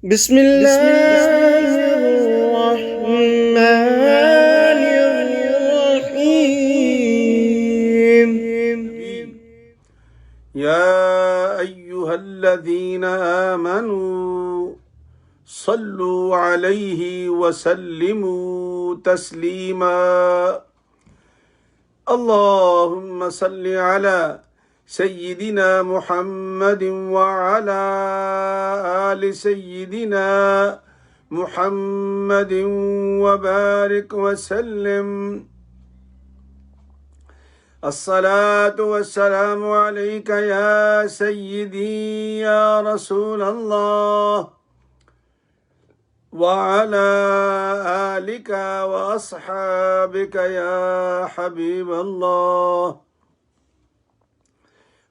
بسم الله الرحمن الرحيم. يا أيها الذين آمنوا صلوا عليه وسلموا تسليما. اللهم صل على سيدنا محمد وعلى آل سيدنا محمد وبارك وسلم. الصلاة والسلام عليك يا سيدي يا رسول الله وعلى آلك وأصحابك يا حبيب الله.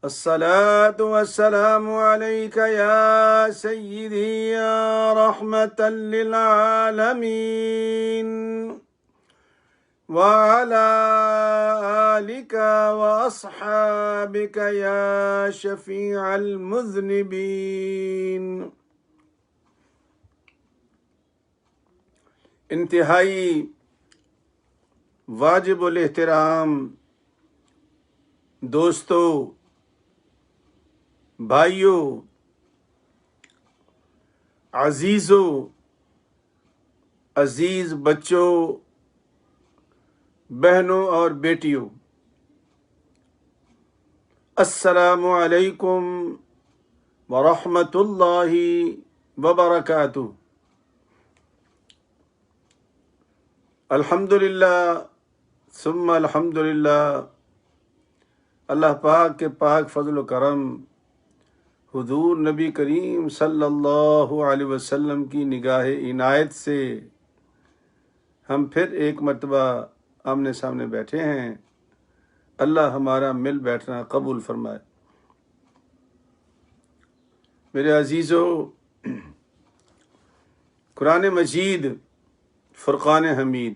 الصلاة والسلام عليك يا سيدي يا رحمة للعالمين وعلى آلك وأصحابك يا شفيع المذنبين. انتہائی واجب الاحترام دوستو، بھائیوں، عزیزوں، عزیز بچوں، بہنوں اور بیٹیوں، السلام علیکم ورحمۃ اللہ وبرکاتہ۔ الحمدللہ ثم الحمدللہ، اللہ پاک کے پاک فضل و کرم، حضور نبی کریم صلی اللہ علیہ وسلم کی نگاہ عنایت سے ہم پھر ایک مرتبہ آمنے سامنے بیٹھے ہیں۔ اللہ ہمارا مل بیٹھنا قبول فرمائے۔ میرے عزیزو، قرآن مجید فرقان حمید،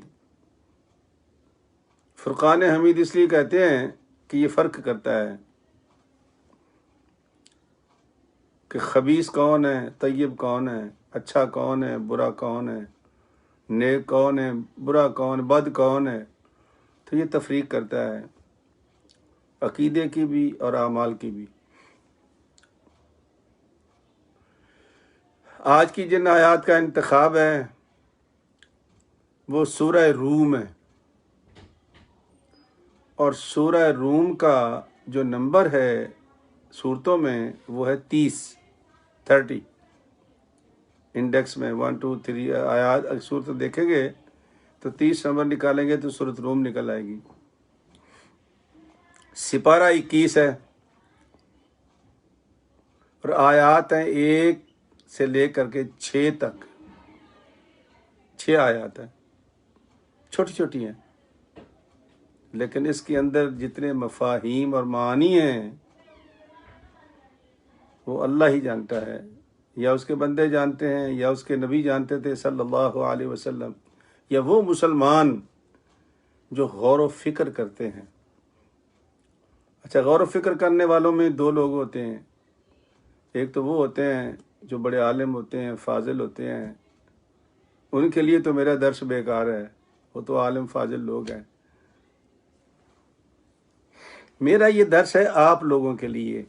فرقان حمید اس لیے کہتے ہیں کہ یہ فرق کرتا ہے کہ خبیث کون ہے، طیب کون ہے، اچھا کون ہے، برا کون ہے، نیک کون ہے، برا کون، بد کون ہے۔ تو یہ تفریق کرتا ہے عقیدے کی بھی اور اعمال کی بھی۔ آج کی جن آیات کا انتخاب ہے وہ سورہ روم ہے، اور سورہ روم کا جو نمبر ہے صورتوں میں وہ ہے 30 انڈیکس میں 1 2 3 آیات صورت دیکھیں گے تو 30 نمبر نکالیں گے تو سورۃ روم نکل آئے گی۔ سپارہ 21 ہے اور آیات ہیں 1 سے لے کر کے 6 تک، 6 آیات ہیں، چھوٹی چھوٹی ہیں، لیکن اس کے اندر جتنے مفاہیم اور معانی ہیں وہ اللہ ہی جانتا ہے، یا اس کے بندے جانتے ہیں، یا اس کے نبی جانتے تھے صلی اللہ علیہ وسلم، یا وہ مسلمان جو غور و فکر کرتے ہیں۔ اچھا، غور و فکر کرنے والوں میں 2 لوگ ہوتے ہیں، ایک تو وہ ہوتے ہیں جو بڑے عالم ہوتے ہیں، فاضل ہوتے ہیں، ان کے لیے تو میرا درس بیکار ہے، وہ تو عالم فاضل لوگ ہیں۔ میرا یہ درس ہے آپ لوگوں کے لیے،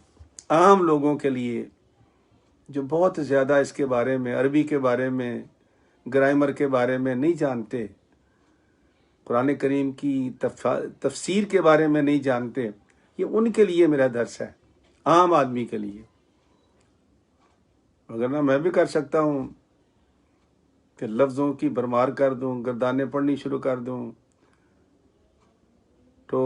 عام لوگوں کے لیے جو بہت زیادہ اس کے بارے میں، عربی کے بارے میں، گرامر کے بارے میں نہیں جانتے، قرآن کریم کی تفسیر کے بارے میں نہیں جانتے۔ یہ ان کے لیے میرا درس ہے، عام آدمی کے لیے۔ وگرنہ میں بھی کر سکتا ہوں کہ لفظوں کی بھرمار کر دوں، گردانیں پڑھنی شروع کر دوں۔ تو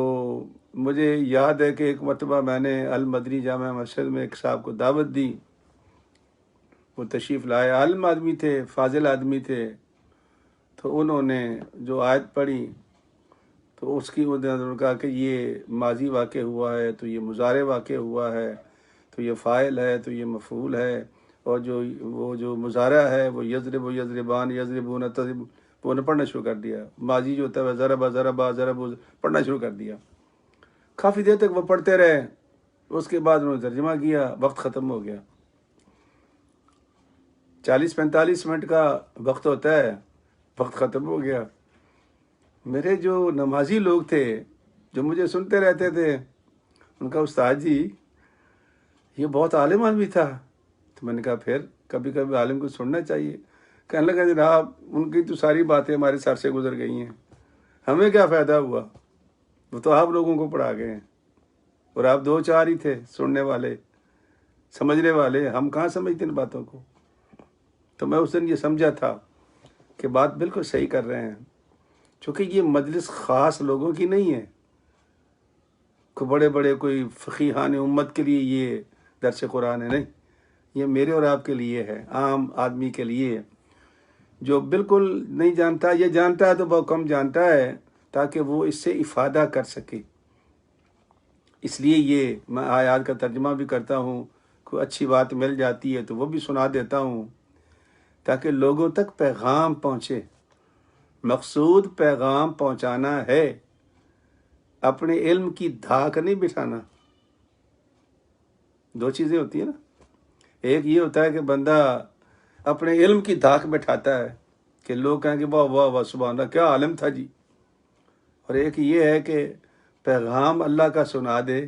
مجھے یاد ہے کہ ایک مرتبہ میں نے المدنی جامع مسجد میں ایک صاحب کو دعوت دی، وہ تشریف لائے، عالم آدمی تھے، فاضل آدمی تھے، تو انہوں نے جو آیت پڑھی تو اس کی انہوں نے کہا کہ یہ ماضی واقع ہوا ہے، تو یہ مضارع واقع ہوا ہے، تو یہ فاعل ہے، تو یہ مفعول ہے، اور وہ جو مضارع ہے وہ یضرب و یضربان یضربون تضرب، وہ نے پڑھنا شروع کر دیا۔ ماضی جو ہوتا ہے ضرب ضرب ضرب پڑھنا شروع کر دیا۔ کافی دیر تک وہ پڑھتے رہے، اس کے بعد انہوں نے ترجمہ کیا، وقت ختم ہو گیا۔ 40-45 منٹ کا وقت ہوتا ہے، وقت ختم ہو گیا۔ میرے جو نمازی لوگ تھے جو مجھے سنتے رہتے تھے، ان کا استاد جی یہ بہت عالم آدمی تھا۔ تو میں نے کہا پھر کبھی کبھی عالم کو سننا چاہیے۔ کہنے لگا جناب ان کی تو ساری باتیں ہمارے سر سے گزر گئی ہیں، ہمیں کیا فائدہ ہوا، وہ تو آپ لوگوں کو پڑھا گئے ہیں، اور آپ 2-4 ہی تھے سننے والے سمجھنے والے، ہم کہاں سمجھتے ان باتوں کو۔ تو میں اس دن یہ سمجھا تھا کہ بات بالکل صحیح کر رہے ہیں، چونکہ یہ مجلس خاص لوگوں کی نہیں ہے، کوئی بڑے بڑے کوئی فقیہان امت کے لیے یہ درس قرآن ہے، نہیں، یہ میرے اور آپ کے لیے ہے، عام آدمی کے لیے جو بالکل نہیں جانتا، یہ جانتا ہے تو بہت کم جانتا ہے، تاکہ وہ اس سے افادہ کر سکے۔ اس لیے یہ میں آیات کا ترجمہ بھی کرتا ہوں، کوئی اچھی بات مل جاتی ہے تو وہ بھی سنا دیتا ہوں تاکہ لوگوں تک پیغام پہنچے۔ مقصود پیغام پہنچانا ہے، اپنے علم کی دھاک نہیں بٹھانا۔ 2 چیزیں ہوتی ہیں نا، ایک یہ ہوتا ہے کہ بندہ اپنے علم کی دھاک بٹھاتا ہے کہ لوگ کہیں کہ واہ واہ واہ سبحان اللہ کیا عالم تھا جی، اور ایک یہ ہے کہ پیغام اللہ کا سنا دے،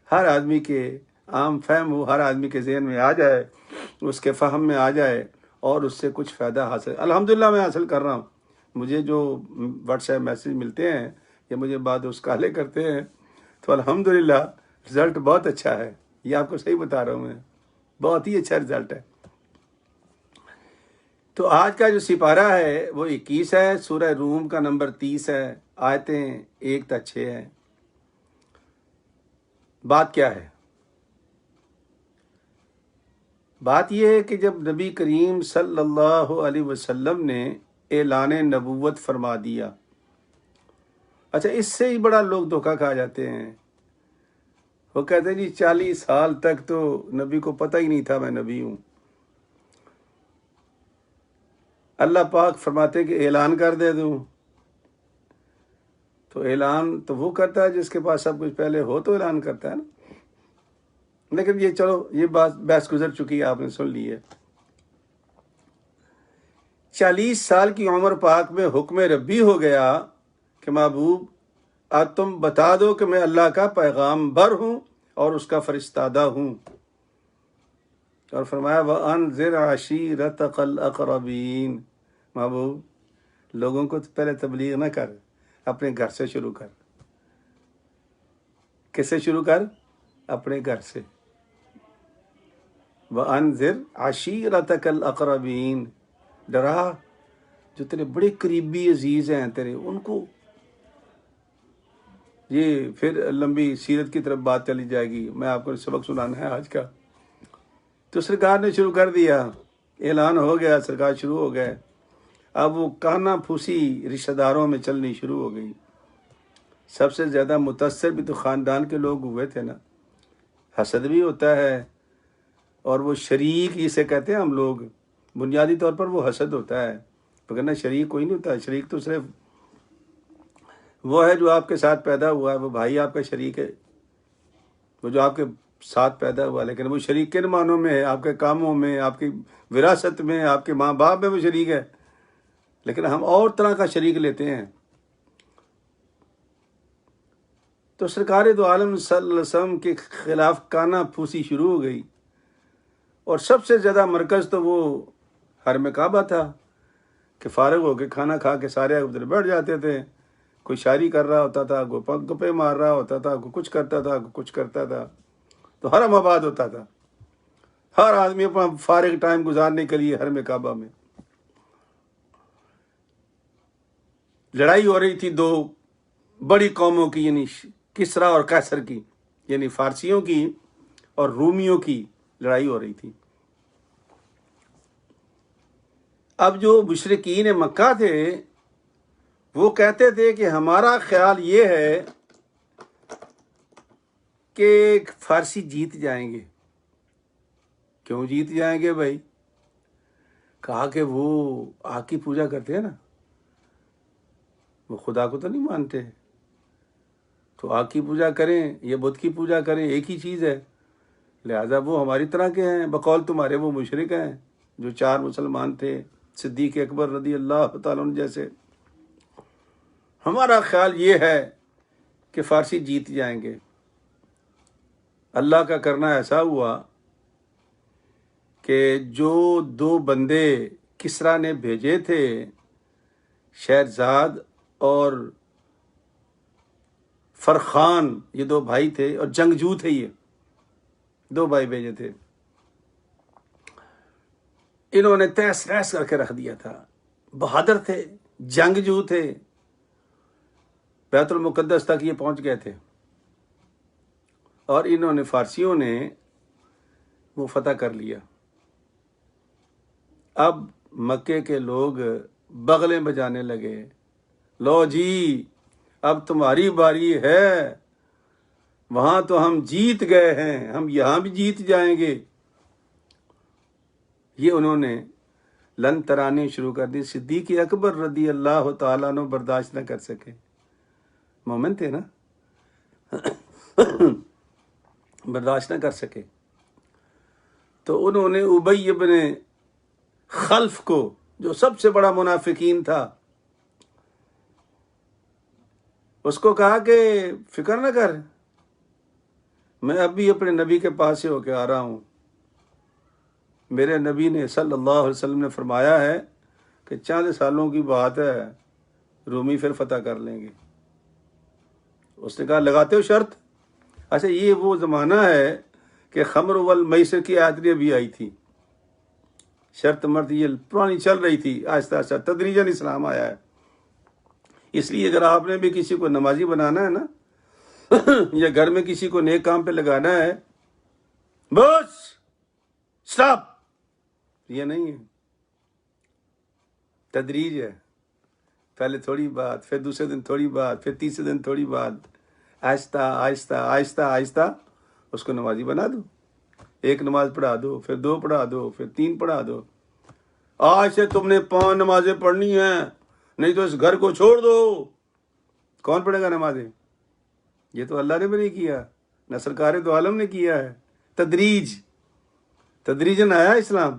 ہر آدمی کے عام فہم ہو، ہر آدمی کے ذہن میں آ جائے، اس کے فہم میں آ جائے اور اس سے کچھ فائدہ حاصل۔ الحمدللہ میں حاصل کر رہا ہوں، مجھے جو واٹس ایپ میسیج ملتے ہیں یا مجھے بعد اس کالے کرتے ہیں تو الحمدللہ رزلٹ بہت اچھا ہے، یہ آپ کو صحیح بتا رہا ہوں میں، بہت ہی اچھا رزلٹ ہے۔ تو آج کا جو سپارہ ہے وہ 21 ہے، سورہ روم کا نمبر 30 ہے، آیتیں 1 تا 6 ہیں۔ بات کیا ہے؟ بات یہ ہے کہ جب نبی کریم صلی اللہ علیہ وسلم نے اعلان نبوت فرما دیا، اچھا اس سے ہی بڑا لوگ دھوکہ کھا جاتے ہیں، وہ کہتے ہیں جی 40 سال تک تو نبی کو پتہ ہی نہیں تھا میں نبی ہوں۔ اللہ پاک فرماتے کہ اعلان کر دے دوں، تو اعلان تو وہ کرتا ہے جس کے پاس سب کچھ پہلے ہو تو اعلان کرتا ہے نا۔ لیکن یہ چلو یہ بات بحث گزر چکی ہے، آپ نے سن لی ہے۔ 40 سال کی عمر پاک میں حکم ربی ہو گیا کہ محبوب آج تم بتا دو کہ میں اللہ کا پیغام بر ہوں اور اس کا فرستادہ ہوں، اور فرمایا وَأَنذِرْ عَشِيرَتَكَ الْأَقْرَبِينَ، محبوب لوگوں کو پہلے تبلیغ نہ کر، اپنے گھر سے شروع کر۔ کس سے شروع کر؟ اپنے گھر سے۔ وَأَنذِرْ عَشِيرَتَكَ الْأَقْرَبِينَ، ڈرا جو تیرے بڑے قریبی عزیز ہیں تیرے، ان کو۔ یہ پھر لمبی سیرت کی طرف بات چلی جائے گی، میں آپ کو سبق سنانا ہے آج کا۔ تو سرکار نے شروع کر دیا، اعلان ہو گیا، سرکار شروع ہو گئے۔ اب وہ کانا پھوسی رشتہ داروں میں چلنی شروع ہو گئی۔ سب سے زیادہ متاثر بھی تو خاندان کے لوگ ہوئے تھے نا۔ حسد بھی ہوتا ہے، اور وہ شریک جسے کہتے ہیں ہم لوگ، بنیادی طور پر وہ حسد ہوتا ہے، وگرنہ شریک کوئی نہیں ہوتا۔ شریک تو صرف وہ ہے جو آپ کے ساتھ پیدا ہوا ہے، وہ بھائی آپ کا شریک ہے، وہ جو آپ کے ساتھ پیدا ہوا، لیکن وہ شریک کن معنوں میں ہے؟ آپ کے کاموں میں، آپ کی وراثت میں، آپ کے ماں باپ میں وہ شریک ہے، لیکن ہم اور طرح کا شریک لیتے ہیں۔ تو سرکار دو عالم صلی اللہ علیہ وسلم کے خلاف کانا پھوسی شروع ہو گئی، اور سب سے زیادہ مرکز تو وہ حرم کعبہ تھا کہ فارغ ہو کے کھانا کھا کے سارے ادھر بیٹھ جاتے تھے، کوئی شاعری کر رہا ہوتا تھا، کوئی گپے مار رہا ہوتا تھا، کوئی کچھ کرتا تھا، کوئی کچھ کرتا تھا، تو حرم آباد ہوتا تھا، ہر آدمی اپنا فارغ ٹائم گزارنے کے لیے حرم کعبہ میں۔ لڑائی ہو رہی تھی 2 بڑی قوموں کی، یعنی کسرا اور قیصر کی، یعنی فارسیوں کی اور رومیوں کی لڑائی ہو رہی تھی۔ اب جو مشرکین مکہ تھے وہ کہتے تھے کہ ہمارا خیال یہ ہے کہ فارسی جیت جائیں گے۔ کیوں جیت جائیں گے بھائی؟ کہا کہ وہ آگ کی پوجا کرتے ہیں نا، وہ خدا کو تو نہیں مانتے، تو آگ کی پوجا کریں یا بت کی پوجا کریں ایک ہی چیز ہے، لہذا وہ ہماری طرح کے ہیں، بقول تمہارے وہ مشرک ہیں، جو 4 مسلمان تھے، صدیق اکبر رضی اللہ تعالیٰ عنہ جیسے. ہمارا خیال یہ ہے کہ فارسی جیت جائیں گے. اللہ کا کرنا ایسا ہوا کہ جو 2 بندے کسریٰ نے بھیجے تھے، شہرزاد اور فرخان، یہ 2 بھائی تھے اور جنگجو تھے. یہ 2 بھائی بھیجے تھے. انہوں نے تیس نیس کر کے رکھ دیا تھا. بہادر تھے، جنگجو تھے. بیت المقدس تک یہ پہنچ گئے تھے اور انہوں نے، فارسیوں نے وہ فتح کر لیا. اب مکے کے لوگ بغلیں بجانے لگے، لو جی اب تمہاری باری ہے، وہاں تو ہم جیت گئے ہیں، ہم یہاں بھی جیت جائیں گے. یہ انہوں نے لن ترانی شروع کر دی. صدیق اکبر رضی اللہ تعالیٰ عنہ برداشت نہ کر سکے. مومن تھے نا، برداشت نہ کر سکے. تو انہوں نے ابی ابن خلف کو، جو سب سے بڑا منافقین تھا، اس کو کہا کہ فکر نہ کر، میں ابھی اپنے نبی کے پاس سے ہو کے آ رہا ہوں. میرے نبی نے صلی اللہ علیہ وسلم نے فرمایا ہے کہ چند سالوں کی بات ہے، رومی پھر فتح کر لیں گے. اس نے کہا لگاتے ہو شرط؟ اچھا، یہ وہ زمانہ ہے کہ خمر والمیسر کی آیت بھی آئی تھی. شرط مرد یہ پرانی چل رہی تھی، آہستہ آہستہ تدریجاً اسلام آیا ہے. اس لیے اگر آپ نے بھی کسی کو نمازی بنانا ہے نا یا گھر میں کسی کو نیک کام پہ لگانا ہے، بس سٹاپ، یہ نہیں ہے، تدریج ہے. پہلے تھوڑی بات، پھر دوسرے دن تھوڑی بات، پھر تیسرے دن تھوڑی بات، آہستہ آہستہ آہستہ آہستہ اس کو نمازی بنا دو. 1 نماز پڑھا دو، پھر 2 پڑھا دو، پھر 3 پڑھا دو. آج سے تم نے 5 نمازیں پڑھنی ہیں، نہیں تو اس گھر کو چھوڑ دو. کون پڑھے گا نمازیں؟ یہ تو اللہ نے بھی نہیں کیا، نہ سرکار دو عالم نے کیا ہے. تدریجاً آیا اسلام.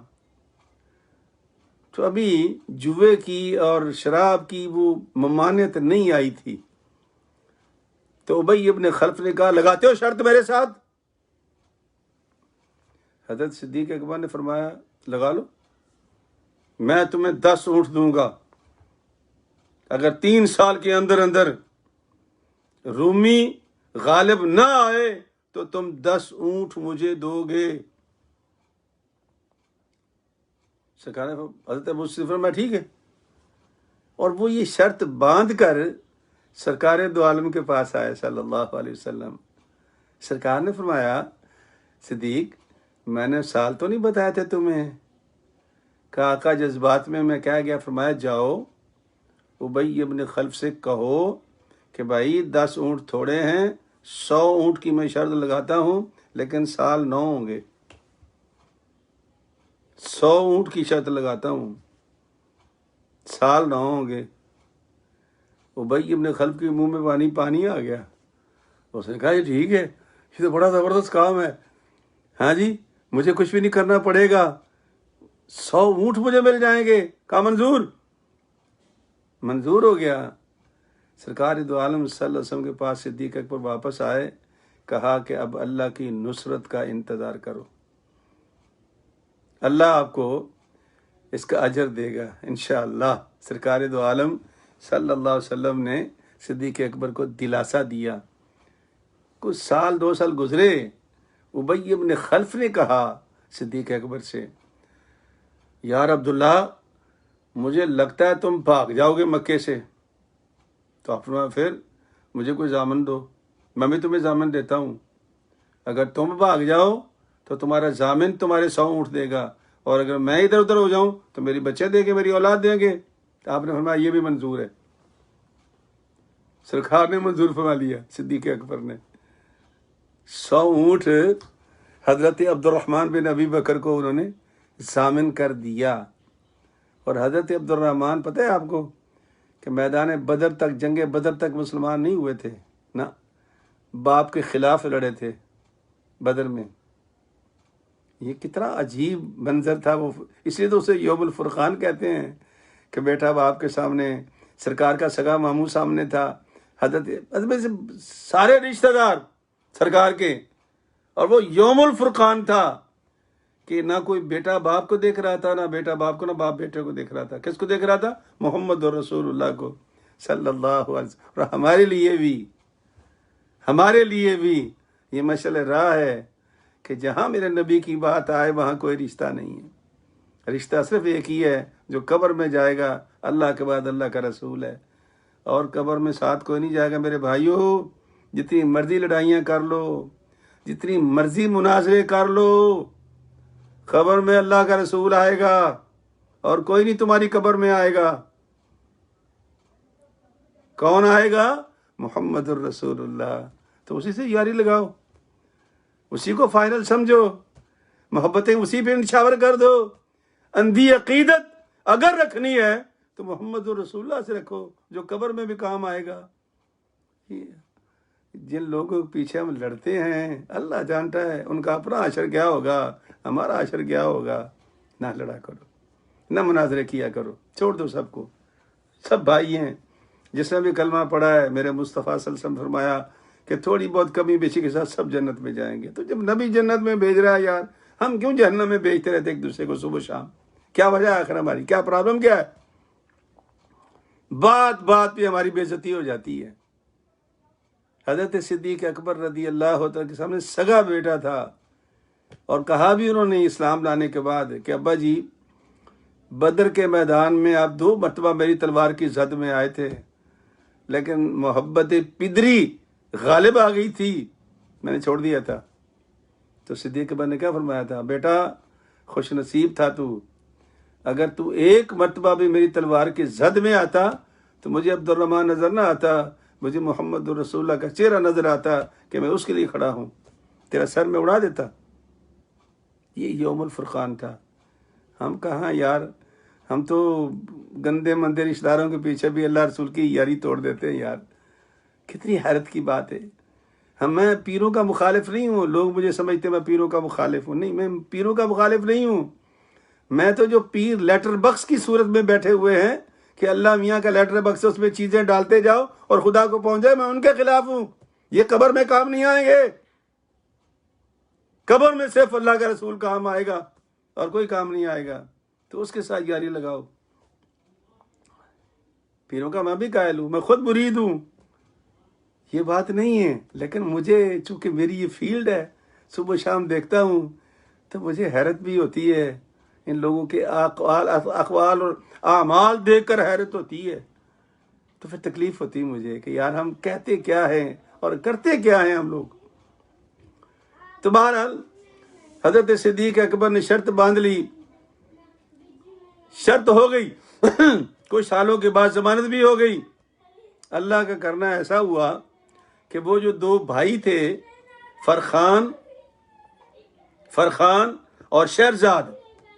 تو ابھی جوے کی اور شراب کی وہ ممانعت نہیں آئی تھی. تو ابی ابن خلف نے کہا لگاتے ہو شرط میرے ساتھ؟ حضرت صدیق اکبر نے فرمایا لگا لو، میں تمہیں 10 اونٹ دوں گا اگر 3 سال کے اندر اندر رومی غالب نہ آئے تو تم 10 اونٹ مجھے دو گے. حضرت ابو سفیان میں ٹھیک ہے. اور وہ یہ شرط باندھ کر سرکار دو عالم کے پاس آئے صلی اللہ علیہ وسلم. سرکار نے فرمایا صدیق میں نے سال تو نہیں بتایا تھے تمہیں؟ کہا آقا جذبات میں کہہ گیا. فرمایا جاؤ ابی ابن خلف سے کہو کہ بھائی 10 اونٹ تھوڑے ہیں، 100 اونٹ کی میں شرط لگاتا ہوں، لیکن سال 9 ہوں گے. 100 اونٹ کی شرط لگاتا ہوں، سال 9 ہوں گے. ابی ابن خلف کے منہ میں پانی آ گیا. اس نے کہا یہ ٹھیک ہے، یہ تو بڑا زبردست کام ہے. ہاں جی، مجھے کچھ بھی نہیں کرنا پڑے گا، 100 اونٹ مجھے مل جائیں گے. کہا منظور ہو گیا. سرکار دو عالم صلی اللہ علیہ وسلم کے پاس صدیق اکبر واپس آئے. کہا کہ اب اللہ کی نصرت کا انتظار کرو، اللہ آپ کو اس کا اجر دے گا انشاءاللہ. سرکار دو عالم صلی اللہ علیہ وسلم نے صدیق اکبر کو دلاسا دیا. کچھ سال 2 سال گزرے. ابی ابن خلف نے کہا صدیق اکبر سے یار عبداللہ مجھے لگتا ہے تم بھاگ جاؤ گے مکے سے. تو آپ فرمایا پھر مجھے کوئی ضامن دو، میں بھی تمہیں ضامن دیتا ہوں. اگر تم بھاگ جاؤ تو تمہارا ضامن تمہارے 100 اونٹ دے گا، اور اگر میں ادھر ادھر ہو جاؤں تو میری بچے دیں گے، میری اولاد دیں گے. تو آپ نے فرمایا یہ بھی منظور ہے. سرکار نے منظور فرما لیا صدیق اکبر نے. 100 اونٹ حضرت عبد الرحمن بن ابی بکر کو انہوں نے ضامن کر دیا. اور حضرت عبد الرحمن پتہ ہے آپ کو کہ میدان بدر تک، جنگ بدر تک مسلمان نہیں ہوئے تھے، نہ باپ کے خلاف لڑے تھے بدر میں. یہ کتنا عجیب منظر تھا وہ، اس لیے تو اسے یوم الفرقان کہتے ہیں کہ بیٹا باپ کے سامنے، سرکار کا سگا ماموں سامنے تھا، حضرت سے سارے رشتہ دار سرکار کے، اور وہ یوم الفرقان تھا کہ نہ کوئی بیٹا باپ کو دیکھ رہا تھا، نہ بیٹا باپ کو، نہ باپ بیٹے کو دیکھ رہا تھا۔ کس کو دیکھ رہا تھا؟ محمد رسول اللہ کو صلی اللہ علیہ وسلم۔ اور ہمارے لیے بھی یہ مشعل راہ ہے کہ جہاں میرے نبی کی بات آئے وہاں کوئی رشتہ نہیں ہے، رشتہ صرف ایک ہی ہے، جو قبر میں جائے گا اللہ کے بعد اللہ کا رسول ہے، اور قبر میں ساتھ کوئی نہیں جائے گا۔ میرے بھائیوں، جتنی مرضی لڑائیاں کر لو، جتنی مرضی مناظرے کر لو، قبر میں اللہ کا رسول آئے گا اور کوئی نہیں تمہاری قبر میں آئے گا۔ کون آئے گا؟ محمد الرسول اللہ۔ تو اسی سے یاری لگاؤ، اسی کو فائنل سمجھو، محبتیں اسی پہ نچھاور کر دو۔ اندھی عقیدت اگر رکھنی ہے تو محمد الرسول اللہ سے رکھو، جو قبر میں بھی کام آئے گا۔ جن لوگوں کے پیچھے ہم لڑتے ہیں اللہ جانتا ہے ان کا اپنا حشر کیا ہوگا، ہمارا حشر کیا ہوگا۔ نہ لڑا کرو، نہ مناظرے کیا کرو، چھوڑ دو سب کو، سب بھائی ہیں۔ جس نے بھی کلمہ پڑھا ہے، میرے مصطفیٰ صلی اللہ علیہ وسلم فرمایا کہ تھوڑی بہت کمی بیشی کے ساتھ سب جنت میں جائیں گے۔ تو جب نبی جنت میں بھیج رہا ہے یار، ہم کیوں جہنم میں بھیجتے رہتے ایک دوسرے کو صبح شام؟ کیا وجہ ہے آخر ہماری؟ کیا پرابلم کیا ہے؟ بات بات پہ ہماری بے عزتی ہو جاتی ہے۔ حضرت صدیق اکبر رضی اللہ تعالیٰ کے سامنے سگا بیٹا تھا، اور کہا بھی انہوں نے اسلام لانے کے بعد کہ ابا جی، بدر کے میدان میں آپ 2 مرتبہ میری تلوار کی زد میں آئے تھے، لیکن محبت پدری غالب آ گئی تھی، میں نے چھوڑ دیا تھا۔ تو صدیق اکبر نے کیا فرمایا تھا؟ بیٹا خوش نصیب تھا تو، اگر تو 1 مرتبہ بھی میری تلوار کی زد میں آتا تو مجھے عبد الرحمن نظر نہ آتا، مجھے محمد الرسول اللہ کا چہرہ نظر آتا کہ میں اس کے لیے کھڑا ہوں، تیرا سر میں اڑا دیتا۔ یہ یوم الفرقان تھا۔ ہم کہاں یار، ہم تو گندے مندے رشتہ داروں کے پیچھے بھی اللہ رسول کی یاری توڑ دیتے ہیں یار۔ کتنی حیرت کی بات ہے۔ میں پیروں کا مخالف نہیں ہوں، لوگ مجھے سمجھتے ہیں میں پیروں کا مخالف ہوں، نہیں، میں پیروں کا مخالف نہیں ہوں۔ میں تو جو پیر لیٹر بکس کی صورت میں بیٹھے ہوئے ہیں کہ اللہ میاں کا لیٹر بکس ہے، اس میں چیزیں ڈالتے جاؤ اور خدا کو پہنچ جائے، میں ان کے خلاف ہوں۔ یہ قبر میں کام نہیں آئیں گے، قبر میں صرف اللہ کا رسول کام آئے گا اور کوئی کام نہیں آئے گا۔ تو اس کے ساتھ یاری لگاؤ۔ پیروں کا میں بھی قائل ہوں، میں خود مرید ہوں، یہ بات نہیں ہے، لیکن مجھے چونکہ میری یہ فیلڈ ہے، صبح شام دیکھتا ہوں تو مجھے حیرت بھی ہوتی ہے، ان لوگوں کے اقوال اور اعمال دیکھ کر حیرت ہوتی ہے۔ تو پھر تکلیف ہوتی ہے مجھے کہ یار ہم کہتے کیا ہیں اور کرتے کیا ہیں ہم لوگ۔ تو بہرحال حضرت صدیق اکبر نے شرط باندھ لی، شرط ہو گئی، کچھ سالوں کے بعد ضمانت بھی ہو گئی۔ اللہ کا کرنا ایسا ہوا کہ وہ جو 2 بھائی تھے، فرخان اور شہرزاد،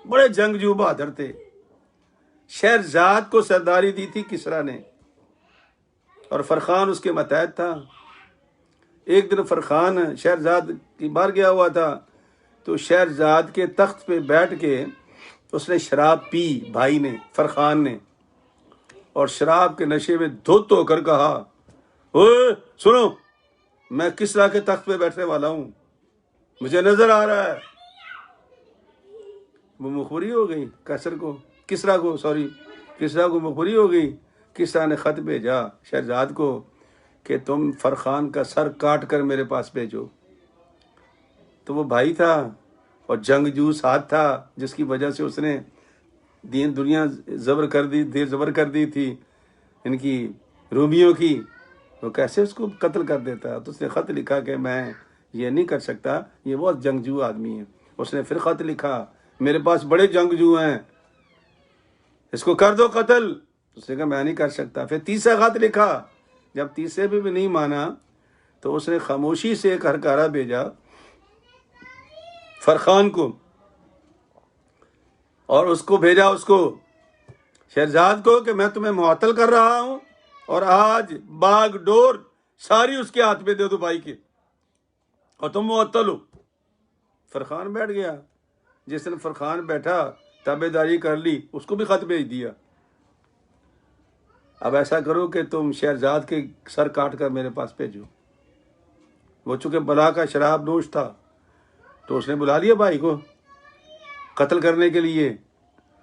بڑے جنگجو بہادر تھے۔ شہرزاد کو سرداری دی تھی کسریٰ نے، اور فرخان اس کے ماتحت تھا۔ ایک دن فرخان شہرزاد کی بار گیا ہوا تھا، تو شہرزاد کے تخت پہ بیٹھ کے اس نے شراب پی، بھائی نے، فرخان نے، اور شراب کے نشے میں دھت ہو کر کہا، اوے سنو، میں کسریٰ کے تخت پہ بیٹھنے والا ہوں، مجھے نظر آ رہا ہے۔ وہ مخبری ہو گئی کسریٰ کو مخبری ہو گئی۔ کسریٰ نے خط بھیجا شہرزاد کو کہ تم فرخان کا سر کاٹ کر میرے پاس بھیجو۔ تو وہ بھائی تھا اور جنگجو ساتھ تھا، جس کی وجہ سے اس نے دنیا زبر کر دی تھی ان کی رومیوں کی، وہ کیسے اس کو قتل کر دیتا۔ تو اس نے خط لکھا کہ میں یہ نہیں کر سکتا، یہ بہت جنگجو آدمی ہے۔ اس نے پھر خط لکھا، میرے پاس بڑے جنگجو ہیں، اس کو کر دو قتل۔ اس نے کہا میں نہیں کر سکتا۔ پھر تیسرا خط لکھا، جب تیسرے بھی نہیں مانا تو اس نے خاموشی سے ایک ہرکارا بھیجا فرخان کو، اور اس کو بھیجا شہرزاد کو کہ میں تمہیں معطل کر رہا ہوں، اور آج باغ ڈور ساری اس کے ہاتھ میں دے دو بھائی کے، اور تم معطل ہو۔ فرخان بیٹھ گیا جس دن فرخان بیٹھا تابع داری کر لی اس کو بھی خط بھیج دیا۔ اب ایسا کرو کہ تم شہرزاد کے سر کاٹ کر میرے پاس بھیجو۔ وہ چونکہ بلا کا شراب نوش تھا تو اس نے بلا لیا بھائی کو قتل کرنے کے لیے۔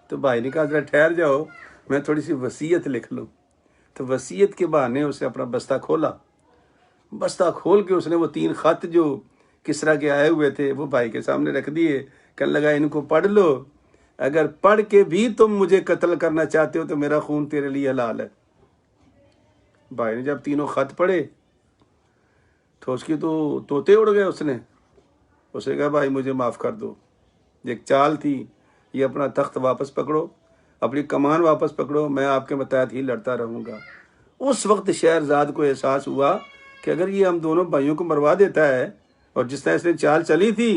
تو بھائی نے کہا ذرا ٹھہر جاؤ، میں تھوڑی سی وصیت لکھ لوں۔ تو وصیت کے بہانے اس نے اپنا بستہ کھولا، بستہ کھول کے اس نے وہ 3 خط جو کسرا کے آئے ہوئے تھے وہ بھائی کے سامنے رکھ دیے، کہنے لگا ان کو پڑھ لو، اگر پڑھ کے بھی تم مجھے قتل کرنا چاہتے ہو تو میرا خون تیرے لیے حلال ہے۔ بھائی نے جب تینوں خط پڑھے تو اس کی تو طوطے اڑ گئے۔ اس نے کہا بھائی مجھے معاف کر دو، ایک چال تھی، یہ اپنا تخت واپس پکڑو، اپنی کمان واپس پکڑو، میں آپ کے متحد ہی لڑتا رہوں گا۔ اس وقت شہرزاد کو احساس ہوا کہ اگر یہ ہم دونوں بھائیوں کو مروا دیتا ہے اور جس طرح اس نے چال چلی تھی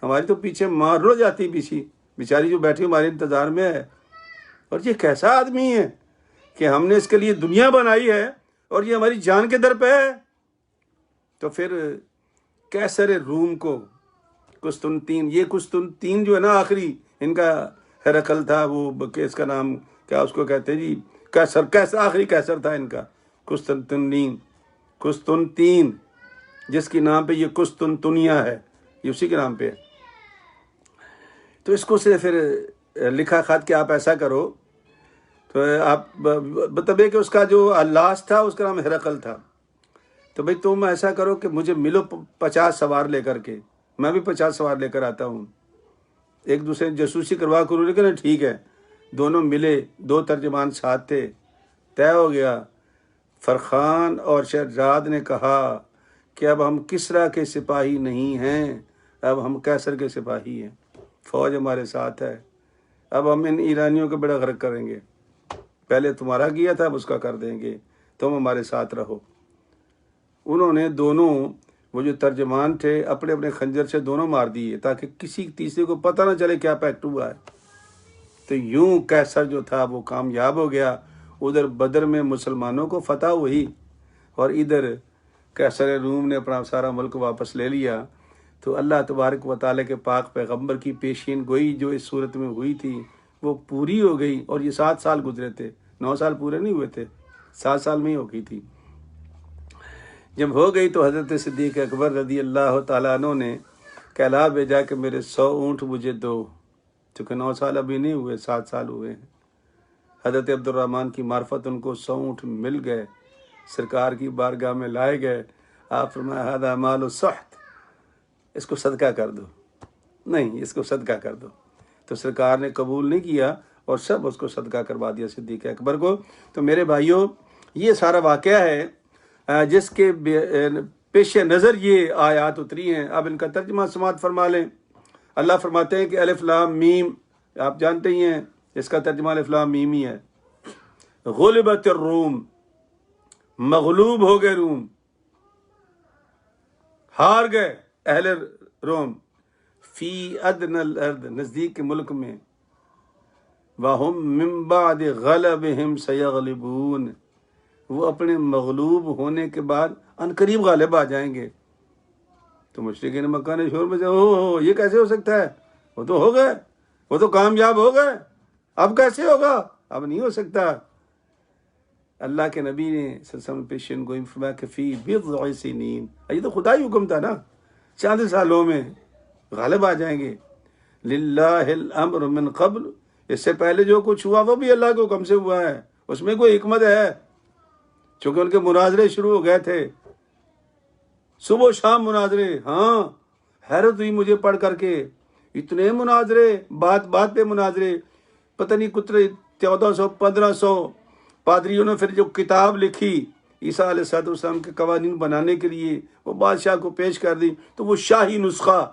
ہماری تو پیچھے مار رو جاتی، پیچھے بیچاری جو بیٹھی ہمارے انتظار میں ہے، اور یہ کیسا آدمی ہے کہ ہم نے اس کے لیے دنیا بنائی ہے اور یہ ہماری جان کے در پہ ہے۔ تو پھر کیسر روم کو قسطنطین، یہ قسطنطین جو ہے نا آخری ان کا ہرقل تھا، وہ اس کا نام کیا اس کو کہتے جی، کیسر آخری کیسر تھا ان کا، قسطنطین جس کے نام پہ یہ قسطنطنیہ ہے، یہ اسی کے نام پہ ہے۔ تو اس کو سے پھر لکھا خط کہ آپ ایسا کرو، تو آپ بتبے کہ اس کا جو لاس تھا اس کا نام ہرقل تھا، تو بھئی تم ایسا کرو کہ مجھے ملو 50 سوار لے کر کے، میں بھی 50 سوار لے کر آتا ہوں، ایک دوسرے جاسوسی کروا کرو۔ لیکن ٹھیک ہے، دونوں ملے، 2 ترجمان ساتھ تھے، طے ہو گیا۔ فرخان اور شہرزاد نے کہا کہ اب ہم کسرا کے سپاہی نہیں ہیں، اب ہم کیسر کے سپاہی ہیں، فوج ہمارے ساتھ ہے، اب ہم ان ایرانیوں کو بڑا غرق کریں گے، پہلے تمہارا کیا تھا اب اس کا کر دیں گے، تم ہمارے ساتھ رہو۔ انہوں نے دونوں، وہ جو ترجمان تھے، اپنے اپنے خنجر سے دونوں مار دیے تاکہ کسی تیسرے کو پتہ نہ چلے کیا پیکٹ ہوا ہے۔ تو یوں کیسر جو تھا وہ کامیاب ہو گیا، ادھر بدر میں مسلمانوں کو فتح ہوئی اور ادھر کیسر روم نے اپنا سارا ملک واپس لے لیا۔ تو اللہ تبارک و تعالیٰ کے پاک پیغمبر کی پیشین گوئی جو اس صورت میں ہوئی تھی وہ پوری ہو گئی، اور یہ 7 سال گزرے تھے، 9 سال پورے نہیں ہوئے تھے، 7 سال میں ہی ہو گئی تھی۔ جب ہو گئی تو حضرت صدیق اکبر رضی اللہ تعالیٰ عنہ نے کہلا بھیجا کہ میرے 100 اونٹ مجھے دو، چونکہ 9 سال ابھی نہیں ہوئے، 7 سال ہوئے ہیں۔ حضرت عبد الرحمن کی معرفت ان کو 100 اونٹ مل گئے، سرکار کی بارگاہ میں لائے گئے۔ آپ فرمایا ھذا مال السحت، اس کو صدقہ کر دو، نہیں اس کو صدقہ کر دو۔ تو سرکار نے قبول نہیں کیا اور سب اس کو صدقہ کروا دیا صدیق اکبر کو۔ تو میرے بھائیوں، یہ سارا واقعہ ہے جس کے پیش نظر یہ آیات اتری ہیں۔ اب ان کا ترجمہ سماعت فرما لیں۔ اللہ فرماتے ہیں کہ الف لام میم، آپ جانتے ہی ہیں اس کا ترجمہ الف لام میم ہی ہے۔ غلبت الروم، مغلوب ہو گئے روم، ہار گئے اہل روم، فی ادنى الارض، نزدیک کے ملک میں، وَهُمْ مِنْ بَعْدِ غَلَبِهِمْ سَيَغْلِبُونَ، وہ اپنے مغلوب ہونے کے بعد عنقریب غالب آ جائیں گے۔ تو مشرکین مکہ نے شور بجایا، ہو یہ کیسے ہو سکتا ہے، وہ تو ہو گئے، وہ تو کامیاب ہو گئے، اب کیسے ہوگا، اب نہیں ہو سکتا۔ اللہ کے نبی نے صلی اللہ علیہ وسلم پیشن گوئی فرمایا کہ فی بضع سنین، یہ تو خدائی حکم تھا نا، چند سالوں میں غالب آ جائیں گے۔ للہ الامر من قبل، اس سے پہلے جو کچھ ہوا وہ بھی اللہ کے حکم سے ہوا ہے، اس میں کوئی حکمت ہے، چونکہ ان کے مناظرے شروع ہو گئے تھے، صبح و شام مناظرے۔ ہاں حیرت ہوئی مجھے پڑھ کر کے، اتنے مناظرے، بات بات پہ مناظرے، پتہ نہیں کتنے 1400 1500 پادریوں نے پھر جو کتاب لکھی عیسیٰ علیہ السلام کے قوانین بنانے کے لیے، وہ بادشاہ کو پیش کر دی، تو وہ شاہی نسخہ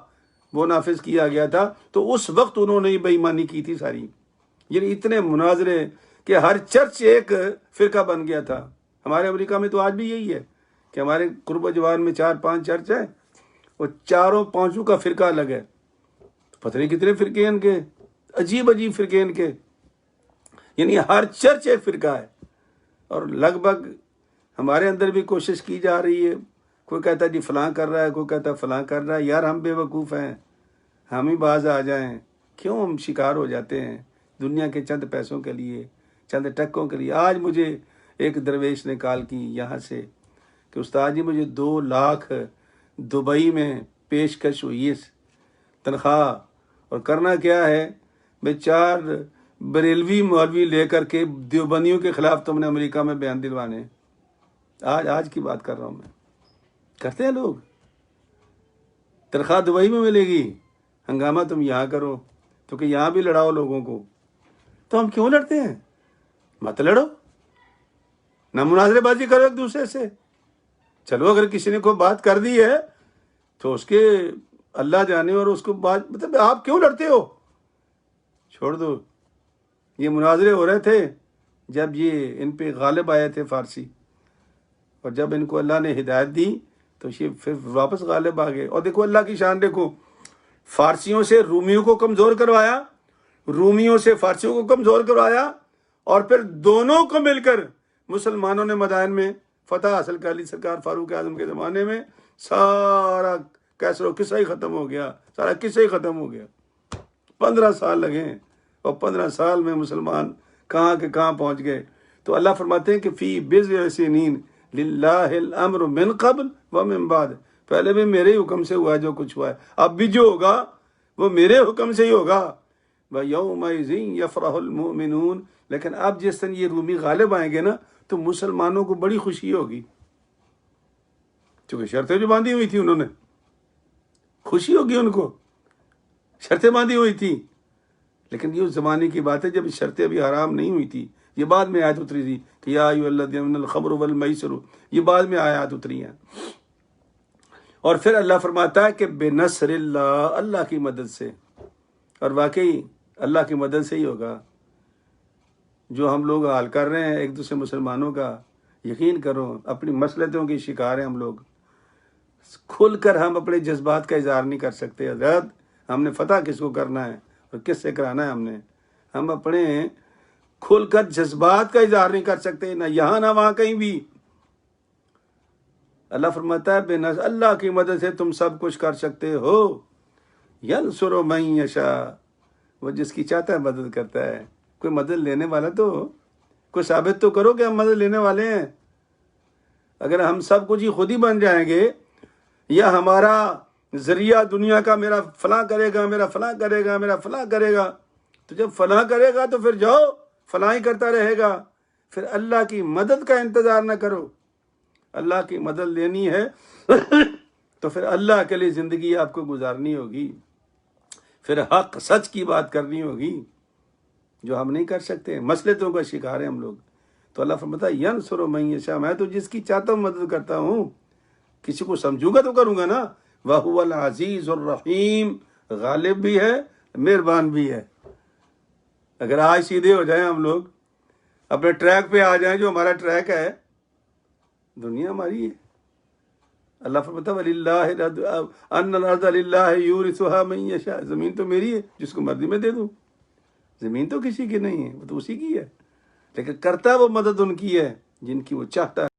وہ نافذ کیا گیا تھا۔ تو اس وقت انہوں نے بے ایمانی کی تھی ساری، یعنی اتنے مناظرے کہ ہر چرچ ایک فرقہ بن گیا تھا۔ ہمارے امریکہ میں تو آج بھی یہی ہے کہ ہمارے قرب و جوار میں 4-5 چرچ ہیں، وہ چاروں پانچوں کا فرقہ الگ ہے، پتہ نہیں کتنے فرقے ہیں ان کے، عجیب عجیب فرقے ان کے، یعنی ہر چرچ ایک فرقہ ہے۔ اور لگ بھگ ہمارے اندر بھی کوشش کی جا رہی ہے، کوئی کہتا ہے جی فلاں کر رہا ہے، کوئی کہتا ہے فلاں کر رہا ہے۔ یار ہم بے وقوف ہیں، ہم ہی باز آ جائیں. کیوں ہم شکار ہو جاتے ہیں دنیا کے چند پیسوں کے لیے, چند ٹکوں کے لیے. آج مجھے ایک درویش نے کال کی یہاں سے کہ استاد جی مجھے 2 لاکھ دبئی میں پیشکش ہوئی ہے تنخواہ, اور کرنا کیا ہے, میں 4 بریلوی مولوی لے کر کے دیوبندیوں کے خلاف تم نے امریکہ میں بیان دلوانے. آج کی بات کر رہا ہوں میں. کرتے ہیں لوگ. تنخواہ دبئی میں ملے گی, ہنگامہ تم یہاں کرو, کیونکہ یہاں بھی لڑاؤ لوگوں کو. تو ہم کیوں لڑتے ہیں؟ مت لڑو, نہ مناظرے بازی کرو ایک دوسرے سے. چلو اگر کسی نے کوئی بات کر دی ہے تو اس کے اللہ جانے, اور اس کو بات مطلب آپ کیوں لڑتے ہو؟ چھوڑ دو. یہ مناظرے ہو رہے تھے جب یہ ان پہ غالب آئے تھے فارسی, اور جب ان کو اللہ نے ہدایت دی تو یہ پھر واپس غالب آ گئے. اور دیکھو اللہ کی شان دیکھو, فارسیوں سے رومیوں کو کمزور کروایا, رومیوں سے فارسیوں کو کمزور کروایا, اور پھر دونوں کو مل کر مسلمانوں نے مدائن میں فتح حاصل کر لی. سرکار فاروق اعظم کے زمانے میں سارا کیسر و قصہ ہی ختم ہو گیا, سارا قصہ ہی ختم ہو گیا. 15 سال لگے, اور 15 سال میں مسلمان کہاں کے کہاں پہنچ گئے. تو اللہ فرماتے ہیں کہ فی بضع سنین للہ الامر من قبل ومن بعد, پہلے بھی میرے حکم سے ہوا جو کچھ ہوا ہے, اب بھی جو ہوگا وہ میرے حکم سے ہی ہوگا. وَيَوْمَئِذٍ يَفْرَحُ الْمُؤْمِنُونَ, لیکن اب جس دن یہ رومی غالب آئیں گے نا تو مسلمانوں کو بڑی خوشی ہوگی, کیونکہ شرطیں جو باندھی ہوئی تھی انہوں نے, خوشی ہوگی ان کو, شرطیں باندھی ہوئی تھی. لیکن یہ اس زمانے کی بات ہے جب شرطیں ابھی حرام نہیں ہوئی تھی. یہ بعد میں آیت اتری تھی کہ یا ایھا الذین آمنوا الخمر والمیسر, یہ بعد میں آیات اتری ہیں. اور پھر اللہ فرماتا ہے کہ بنصر اللہ, اللہ کی مدد سے. اور واقعی اللہ کی مدد سے ہی ہوگا. جو ہم لوگ حال کر رہے ہیں ایک دوسرے مسلمانوں کا, یقین کرو اپنی مصلحتوں کی شکار ہیں ہم لوگ. کھل کر ہم اپنے جذبات کا اظہار نہیں کر سکتے. حضرت ہم نے فتح کس کو کرنا ہے اور کس سے کرانا ہے, ہم اپنے کھل کر جذبات کا اظہار نہیں کر سکتے, نہ یہاں نہ وہاں کہیں بھی. اللہ فرماتا ہے اللہ کی مدد سے تم سب کچھ کر سکتے ہو. ینصر من یشاء, وہ جس کی چاہتا ہے مدد کرتا ہے. کوئی مدد لینے والا تو کوئی ثابت تو کرو کہ ہم مدد لینے والے ہیں. اگر ہم سب کچھ ہی خود ہی بن جائیں گے, یا ہمارا ذریعہ دنیا کا میرا فلاں کرے گا, میرا فلاں کرے گا, میرا فلاں کرے گا, تو جب فلاں کرے گا تو پھر جاؤ فلاں ہی کرتا رہے گا. پھر اللہ کی مدد کا انتظار نہ کرو. اللہ کی مدد لینی ہے تو پھر اللہ کے لیے زندگی آپ کو گزارنی ہوگی. پھر حق سچ کی بات کرنی ہوگی, جو ہم نہیں کر سکتے. مصلحتوں کا شکار ہیں ہم لوگ. تو اللہ فرماتا ہے ینصر من یشاء, میں تو جس کی چاہتا ہوں مدد کرتا ہوں. کسی کو سمجھوں گا تو کروں گا نا. وَهُوَ الْعَزِيزُ الرَّحِيمُ, غالب بھی ہے مہربان بھی ہے. اگر آج سیدھے ہو جائیں ہم لوگ, اپنے ٹریک پہ آ جائیں, جو ہمارا ٹریک ہے, دنیا ہماری ہے. اللہ فرماتا ہے وَلِلَّهِ أَنَّ الْأَرْضَ لِلَّهِ يُورِثُهَا مَن يَشَاءُ, زمین تو میری ہے, جس کو مرضی میں دے دوں. زمین تو کسی کی نہیں ہے, وہ تو اسی کی ہے. لیکن کرتا وہ مدد ان کی ہے جن کی وہ چاہتا ہے.